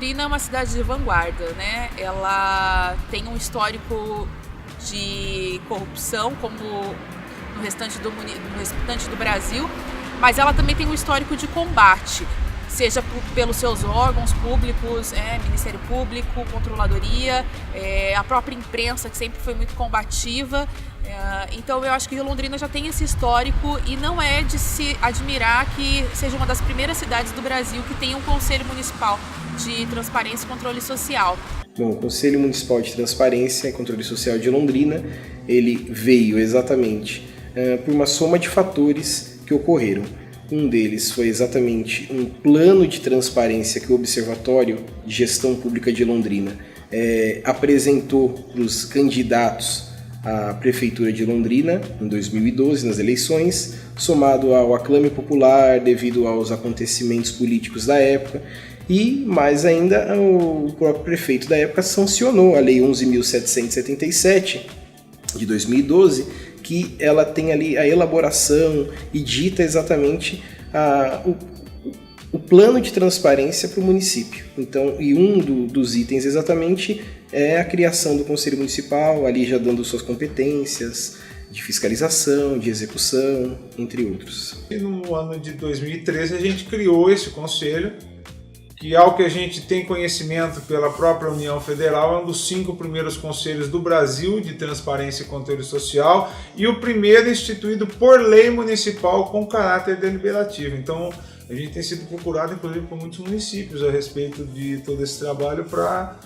Londrina é uma cidade de vanguarda, né? Ela tem um histórico de corrupção, como no restante do Brasil, mas ela também tem um histórico de combate, seja pelos seus órgãos públicos, Ministério Público, Controladoria, a própria imprensa, que sempre foi muito combativa. Então eu acho que Londrina já tem esse histórico e não é de se admirar que seja uma das primeiras cidades do Brasil que tem um Conselho Municipal de Transparência e Controle Social. Bom, o Conselho Municipal de Transparência e Controle Social de Londrina, ele veio exatamente por uma soma de fatores que ocorreram. Um deles foi exatamente um plano de transparência que o Observatório de Gestão Pública de Londrina apresentou para os candidatos à Prefeitura de Londrina em 2012, nas eleições, somado ao aclame popular devido aos acontecimentos políticos da época. E, mais ainda, o próprio prefeito da época sancionou a Lei 11.777 de 2012, que ela tem ali a elaboração e dita exatamente o plano de transparência para o município. Então, e dos itens exatamente é a criação do Conselho Municipal, ali já dando suas competências de fiscalização, de execução, entre outros. E no ano de 2013 a gente criou esse conselho, que, ao que a gente tem conhecimento pela própria União Federal, é um dos 5 primeiros conselhos do Brasil de transparência e controle social e o primeiro instituído por lei municipal com caráter deliberativo. Então, a gente tem sido procurado, inclusive, por muitos municípios a respeito de todo esse trabalho para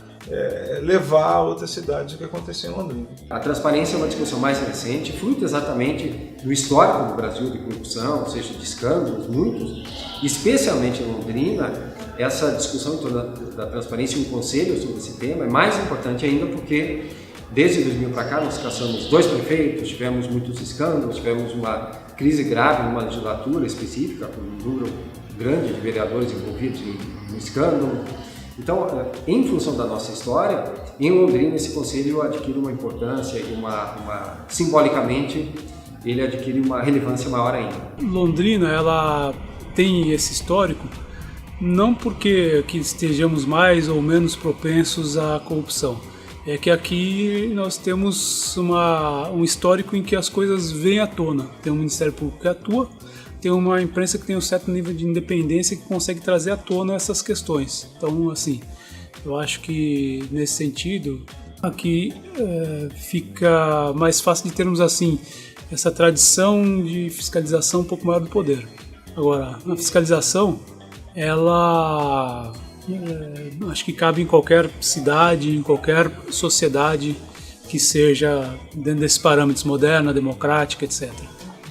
levar a outras cidades o que aconteceu em Londrina. A transparência é uma discussão mais recente, fruto exatamente do histórico do Brasil de corrupção, ou seja, de escândalos, muitos, especialmente em Londrina. Essa discussão em torno da transparência e um conselho sobre esse tema é mais importante ainda porque desde 2000 para cá nós caçamos 2 prefeitos, tivemos muitos escândalos, tivemos uma crise grave numa legislatura específica, com um número grande de vereadores envolvidos em escândalo. Então, em função da nossa história, em Londrina esse conselho adquire uma importância e simbolicamente ele adquire uma relevância maior ainda. Londrina, ela tem esse histórico não porque aqui estejamos mais ou menos propensos à corrupção, é que aqui nós temos um histórico em que as coisas vêm à tona. Tem um Ministério Público que atua, tem uma imprensa que tem um certo nível de independência que consegue trazer à tona essas questões. Então, assim, eu acho que nesse sentido, aqui fica mais fácil de termos assim essa tradição de fiscalização um pouco maior do poder. Agora, a fiscalização, ela acho que cabe em qualquer cidade, em qualquer sociedade que seja dentro desses parâmetros moderna, democrática, etc.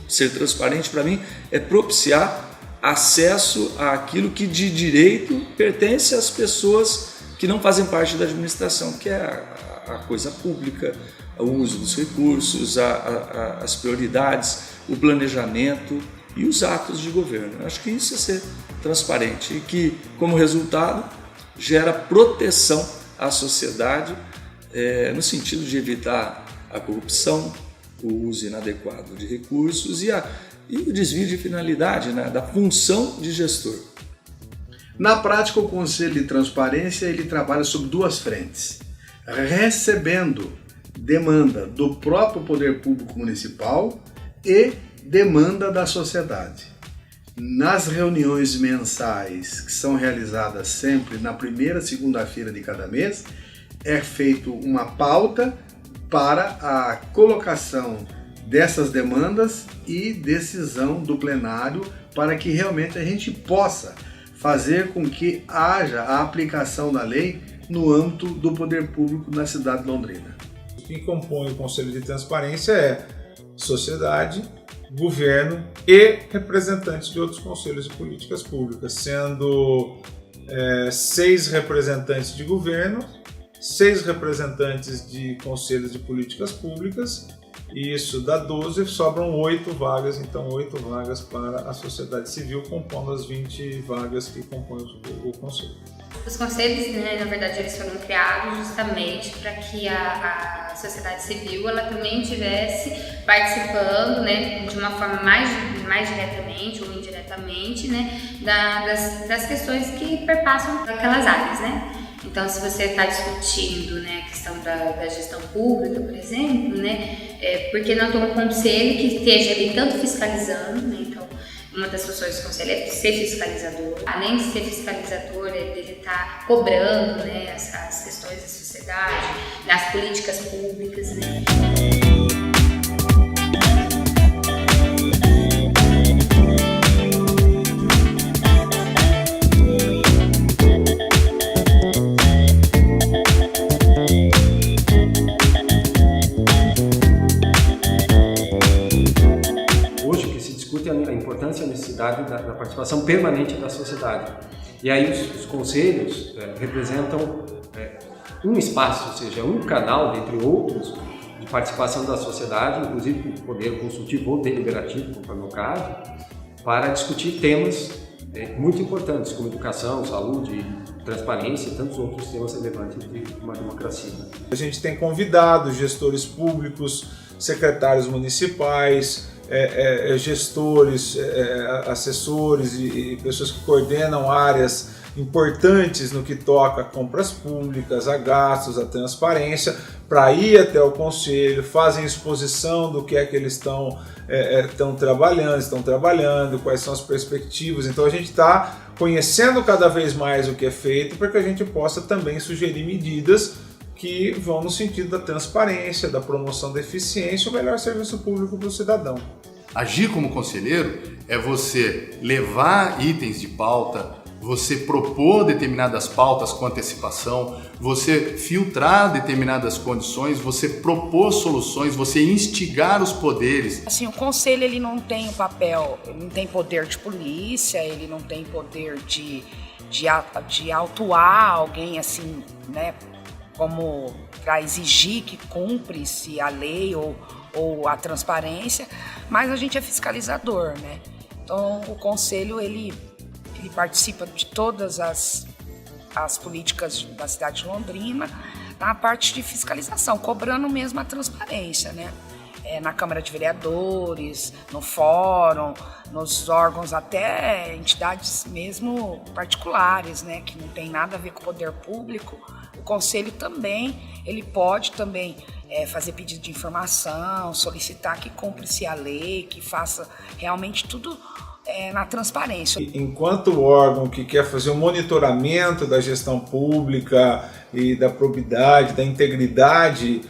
Ser transparente, para mim, é propiciar acesso àquilo que de direito pertence às pessoas que não fazem parte da administração, que é a coisa pública, o uso dos recursos, as prioridades, o planejamento e os atos de governo. Eu acho que isso é ser transparente e que, como resultado, gera proteção à sociedade no sentido de evitar a corrupção, o uso inadequado de recursos e o desvio de finalidade, né, da função de gestor. Na prática, o Conselho de Transparência ele trabalha sobre 2 frentes, recebendo demanda do próprio Poder Público Municipal e demanda da sociedade. Nas reuniões mensais, que são realizadas sempre na primeira segunda-feira de cada mês, é feito uma pauta para a colocação dessas demandas e decisão do plenário para que realmente a gente possa fazer com que haja a aplicação da lei no âmbito do poder público na cidade de Londrina. Quem compõe o Conselho de Transparência é sociedade, governo e representantes de outros conselhos de políticas públicas, sendo 6 representantes de governo, 6 representantes de conselhos de políticas públicas, e isso dá 12, sobram 8 vagas, então 8 vagas para a sociedade civil, compondo as 20 vagas que compõem o conselho. Os conselhos, né, na verdade, eles foram criados justamente para que a sociedade civil ela também estivesse participando, né, de uma forma mais mais diretamente ou indiretamente, né, das questões que perpassam aquelas áreas, né. Então, se você está discutindo, né, a questão da gestão pública, por exemplo, né, por que não ter um conselho que esteja ali tanto fiscalizando, né, então, uma das funções do conselho é ser fiscalizador. Além de ser fiscalizador, dele estar cobrando, né, as questões da sociedade, das políticas públicas, né. A importância e a necessidade da participação permanente da sociedade. E aí os conselhos representam um espaço, ou seja, um canal, dentre outros, de participação da sociedade, inclusive com poder consultivo ou deliberativo, como é o caso, para discutir temas muito importantes, como educação, saúde, transparência e tantos outros temas relevantes de uma democracia. A gente tem convidado gestores públicos, secretários municipais, gestores, assessores e pessoas que coordenam áreas importantes no que toca a compras públicas, a gastos, a transparência, para ir até o conselho, fazem exposição do que é que eles estão trabalhando, quais são as perspectivas. Então a gente está conhecendo cada vez mais o que é feito para que a gente possa também sugerir medidas que vão no sentido da transparência, da promoção da eficiência e o melhor serviço público para o cidadão. Agir como conselheiro é você levar itens de pauta, você propor determinadas pautas com antecipação, você filtrar determinadas condições, você propor soluções, você instigar os poderes. Assim, o conselho ele não tem o papel, ele não tem poder de polícia, ele não tem poder de autuar alguém assim, né? Como para exigir que cumpre-se a lei ou a transparência, mas a gente é fiscalizador, né? Então o conselho ele participa de todas as políticas da cidade de Londrina na parte de fiscalização, cobrando mesmo a transparência, né? Na Câmara de Vereadores, no fórum, nos órgãos, até entidades mesmo particulares, né, que não tem nada a ver com o poder público. O conselho também, ele pode também fazer pedido de informação, solicitar que cumpra-se a lei, que faça realmente tudo na transparência. Enquanto órgão que quer fazer o monitoramento da gestão pública e da probidade, da integridade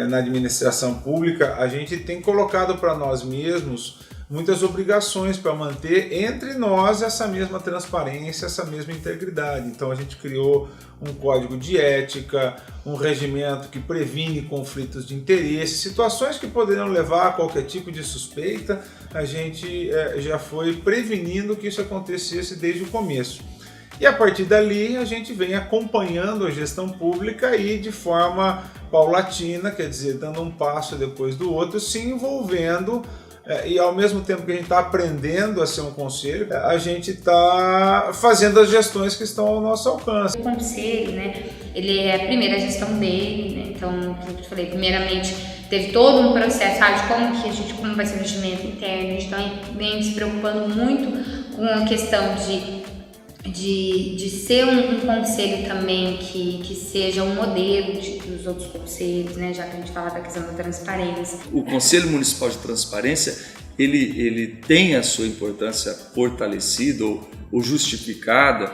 na administração pública, a gente tem colocado para nós mesmos muitas obrigações para manter entre nós essa mesma transparência, essa mesma integridade. Então a gente criou um código de ética, um regimento que previne conflitos de interesse, situações que poderiam levar a qualquer tipo de suspeita, a gente já foi prevenindo que isso acontecesse desde o começo. E a partir dali a gente vem acompanhando a gestão pública e de forma paulatina, quer dizer, dando um passo depois do outro, se envolvendo e ao mesmo tempo que a gente está aprendendo a ser um conselho, a gente está fazendo as gestões que estão ao nosso alcance. O conselho, né, ele é a primeira gestão dele, né, então, como eu falei, primeiramente teve todo um processo, sabe, de como vai ser o regimento interno, a gente vem se preocupando muito com a questão de ser um conselho também que seja um modelo dos outros conselhos, né? Já que a gente fala da questão da transparência. O Conselho Municipal de Transparência, ele tem a sua importância fortalecida ou justificada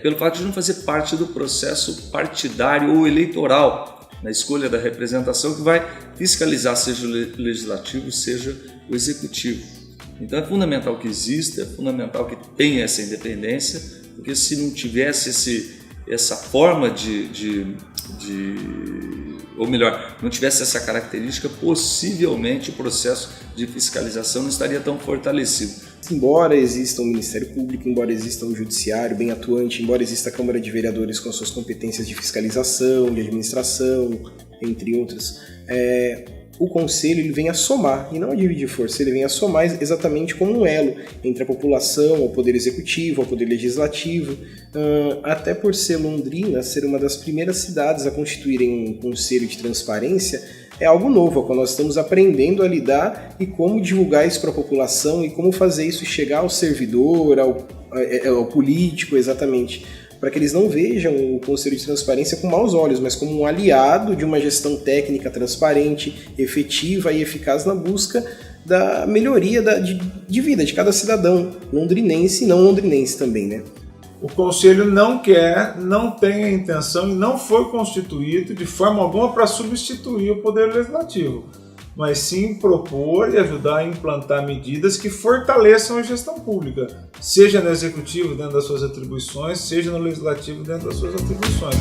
pelo fato de não fazer parte do processo partidário ou eleitoral na escolha da representação que vai fiscalizar, seja o legislativo, seja o executivo. Então é fundamental que exista, é fundamental que tenha essa independência, porque se não tivesse essa forma ou melhor, não tivesse essa característica, possivelmente o processo de fiscalização não estaria tão fortalecido. Embora exista um Ministério Público, embora exista um Judiciário bem atuante, embora exista a Câmara de Vereadores com suas competências de fiscalização, de administração, entre outras, o Conselho ele vem a somar, e não a dividir força, ele vem a somar exatamente como um elo entre a população, o Poder Executivo, o Poder Legislativo, até por ser Londrina, ser uma das primeiras cidades a constituírem um Conselho de Transparência, é algo novo, quando nós estamos aprendendo a lidar e como divulgar isso para a população e como fazer isso chegar ao servidor, ao político, exatamente, para que eles não vejam o Conselho de Transparência com maus olhos, mas como um aliado de uma gestão técnica transparente, efetiva e eficaz na busca da melhoria de vida de cada cidadão londrinense e não londrinense também, né? O Conselho não quer, não tem a intenção e não foi constituído de forma alguma para substituir o Poder Legislativo, mas sim propor e ajudar a implantar medidas que fortaleçam a gestão pública, seja no Executivo dentro das suas atribuições, seja no Legislativo dentro das suas atribuições.